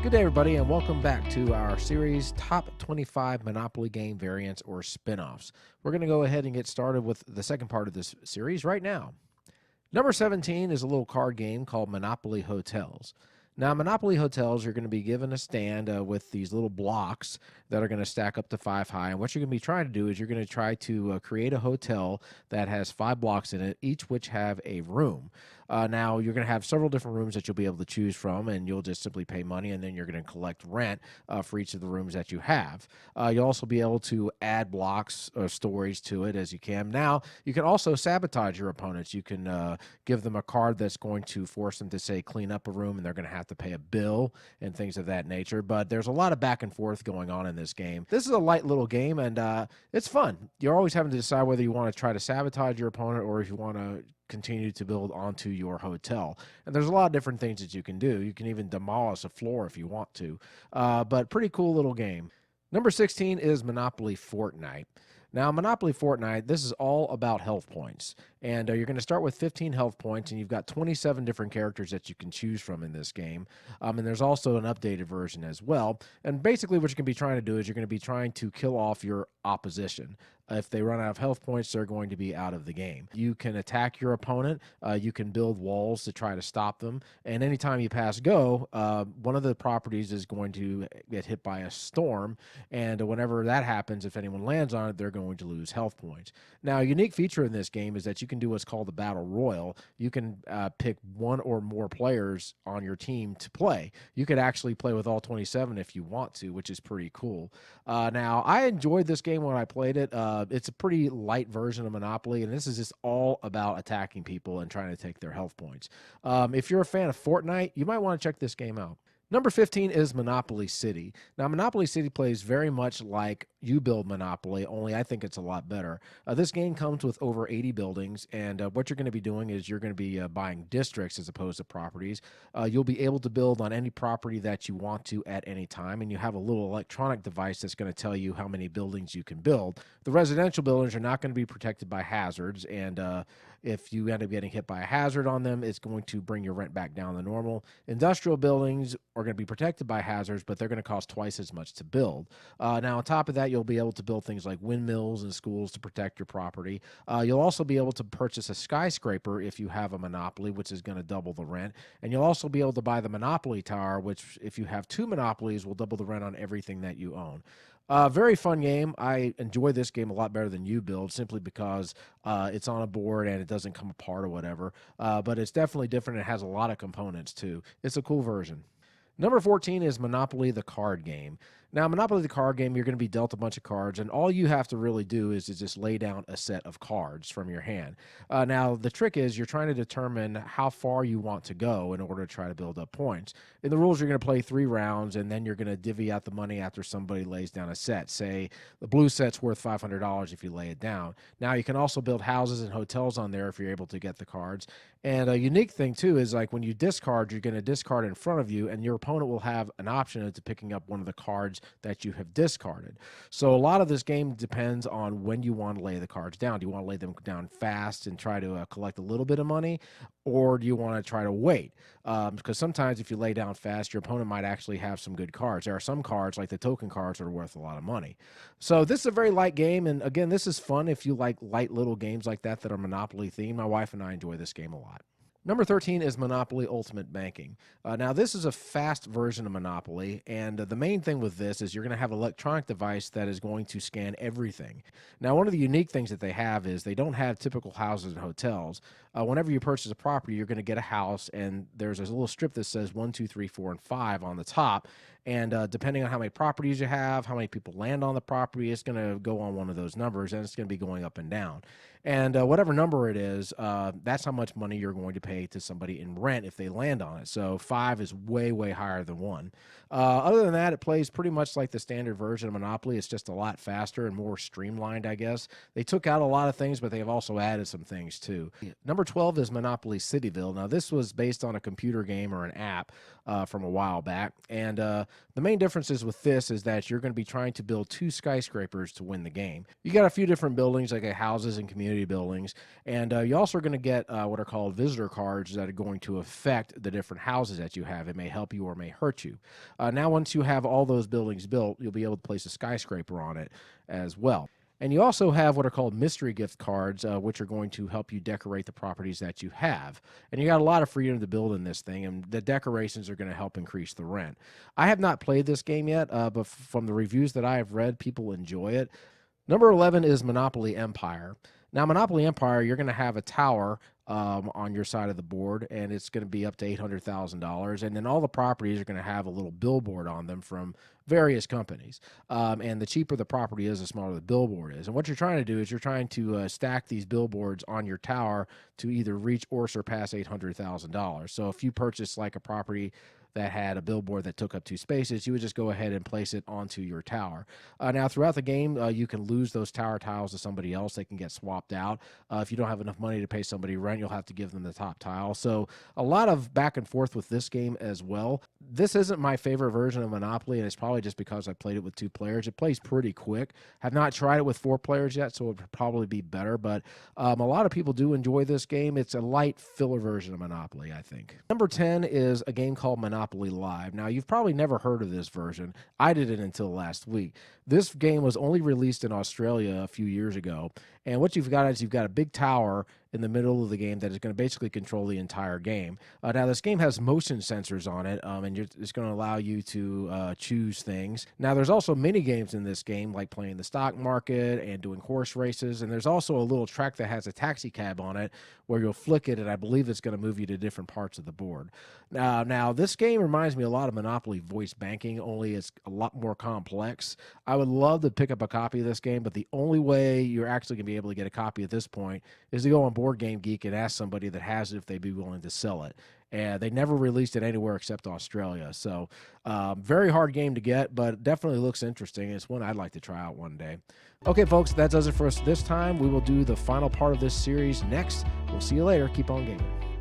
Good day, everybody, and welcome back to our series Top 25 Monopoly Game Variants or Spinoffs. We're going to go ahead and get started with the second part of this series right now. Number 17 is a little card game called Monopoly Hotels. Now, Monopoly Hotels, you're going to be given a stand with these little blocks that are going to stack up to 5 high. And what you're going to be trying to do is you're going to try to create a hotel that has 5 blocks in it, each which have a room. Now, you're going to have several different rooms that you'll be able to choose from, and you'll just simply pay money, and then you're going to collect rent for each of the rooms that you have. You'll also be able to add blocks or stories to it as you can. Now, you can also sabotage your opponents. You can give them a card that's going to force them to, say, clean up a room, and they're going to have to pay a bill and things of that nature. But there's a lot of back and forth going on in this game. This is a light little game, and it's fun. You're always having to decide whether you want to try to sabotage your opponent or if you want to continue to build onto your hotel. And there's a lot of different things that you can do. You can even demolish a floor if you want to. But pretty cool little game. Number 16 is Monopoly Fortnight. Now, Monopoly Fortnite, this is all about health points. And you're going to start with 15 health points, and you've got 27 different characters that you can choose from in this game. And there's also an updated version as well. And basically what you're going to be trying to do is you're going to be trying to kill off your opposition. If they run out of health points, they're going to be out of the game. You can attack your opponent. You can build walls to try to stop them. And anytime you pass go, one of the properties is going to get hit by a storm. And whenever that happens, if anyone lands on it, they're going to lose health points. Now, a unique feature in this game is that you can do what's called the Battle Royal. You can pick one or more players on your team to play. You could actually play with all 27 if you want to, which is pretty cool. Now, I enjoyed this game when I played it. It's a pretty light version of Monopoly, and this is just all about attacking people and trying to take their health points. If you're a fan of Fortnite, you might want to check this game out. Number 15 is Monopoly City. Now, Monopoly City plays very much like you build Monopoly, only I think it's a lot better. This game comes with over 80 buildings, and what you're going to be doing is you're going to be buying districts as opposed to properties. You'll be able to build on any property that you want to at any time, and you have a little electronic device that's going to tell you how many buildings you can build. The residential buildings are not going to be protected by hazards, and if you end up getting hit by a hazard on them, it's going to bring your rent back down to normal. Industrial buildings are going to be protected by hazards, but they're going to cost twice as much to build. Now, on top of that, you'll be able to build things like windmills and schools to protect your property. You'll also be able to purchase a skyscraper if you have a monopoly, which is going to double the rent. And you'll also be able to buy the Monopoly Tower, which, if you have 2 monopolies, will double the rent on everything that you own. Very fun game. I enjoy this game a lot better than you build simply because it's on a board and it doesn't come apart or whatever. But it's definitely different. It has a lot of components too. It's a cool version. Number 14 is Monopoly the card game. Now, Monopoly the card game, you're going to be dealt a bunch of cards, and all you have to really do is just lay down a set of cards from your hand. Now, the trick is you're trying to determine how far you want to go in order to try to build up points. In the rules, you're going to play 3 rounds, and then you're going to divvy out the money after somebody lays down a set. Say, the blue set's worth $500 if you lay it down. Now, you can also build houses and hotels on there if you're able to get the cards. And a unique thing, too, is like when you discard, you're going to discard in front of you, and your opponent will have an option of picking up one of the cards that you have discarded. So a lot of this game depends on when you want to lay the cards down. Do you want to lay them down fast and try to collect a little bit of money, or do you want to try to wait? Because sometimes if you lay down fast, your opponent might actually have some good cards. There are some cards, like the token cards, that are worth a lot of money. So this is a very light game, and again, this is fun if you like light little games like that are Monopoly themed. My wife and I enjoy this game a lot. Number 13 is Monopoly Ultimate Banking. Now, this is a fast version of Monopoly, and the main thing with this is you're going to have an electronic device that is going to scan everything. Now, one of the unique things that they have is they don't have typical houses and hotels. Whenever you purchase a property, you're going to get a house, and there's a little strip that says 1, 2, 3, 4, and 5 on the top. And depending on how many properties you have, how many people land on the property, it's going to go on one of those numbers, and it's going to be going up and down. And whatever number it is, that's how much money you're going to pay to somebody in rent if they land on it. So 5 is way, way higher than 1. Other than that, it plays pretty much like the standard version of Monopoly. It's just a lot faster and more streamlined, I guess. They took out a lot of things, but they've also added some things too. Number 12 is Monopoly CityVille. Now, this was based on a computer game or an app from a while back. And The main differences with this is that you're going to be trying to build 2 skyscrapers to win the game. You got a few different buildings like houses and community buildings, and you also are going to get what are called visitor cards that are going to affect the different houses that you have. It may help you or may hurt you. Now, once you have all those buildings built, you'll be able to place a skyscraper on it as well. And you also have what are called mystery gift cards, which are going to help you decorate the properties that you have. And you got a lot of freedom to build in this thing, and the decorations are going to help increase the rent. I have not played this game yet, but from the reviews that I have read, people enjoy it. Number 11 is Monopoly Empire. Now, Monopoly Empire, you're going to have a tower on your side of the board, and it's going to be up to $800,000. And then all the properties are going to have a little billboard on them from various companies. And the cheaper the property is, the smaller the billboard is. And what you're trying to do is you're trying to stack these billboards on your tower to either reach or surpass $800,000. So if you purchase like a property that had a billboard that took up 2 spaces, you would just go ahead and place it onto your tower. Now, throughout the game, you can lose those tower tiles to somebody else. They can get swapped out. If you don't have enough money to pay somebody rent, you'll have to give them the top tile. So a lot of back and forth with this game as well. This isn't my favorite version of Monopoly, and it's probably just because I played it with 2 players. It plays pretty quick. Have not tried it with 4 players yet, so it would probably be better. But a lot of people do enjoy this game. It's a light filler version of Monopoly, I think. Number 10 is a game called Monopoly Live. Now, you've probably never heard of this version. I didn't until last week. This game was only released in Australia a few years ago, and what you've got is you've got a big tower in the middle of the game that is going to basically control the entire game. Now, this game has motion sensors on it, and it's going to allow you to choose things. Now, there's also mini games in this game, like playing the stock market and doing horse races, and there's also a little track that has a taxi cab on it where you'll flick it, and I believe it's going to move you to different parts of the board. Now, this game reminds me a lot of Monopoly Voice Banking, only it's a lot more complex. I would love to pick up a copy of this game, but the only way you're actually going to be able to get a copy at this point is to go on Board Game Geek and ask somebody that has it if they'd be willing to sell it. And they never released it anywhere except Australia. So very hard game to get, but definitely looks interesting. It's one I'd like to try out one day. Okay, folks, that does it for us this time. We will do the final part of this series next. We'll see you later. Keep on gaming.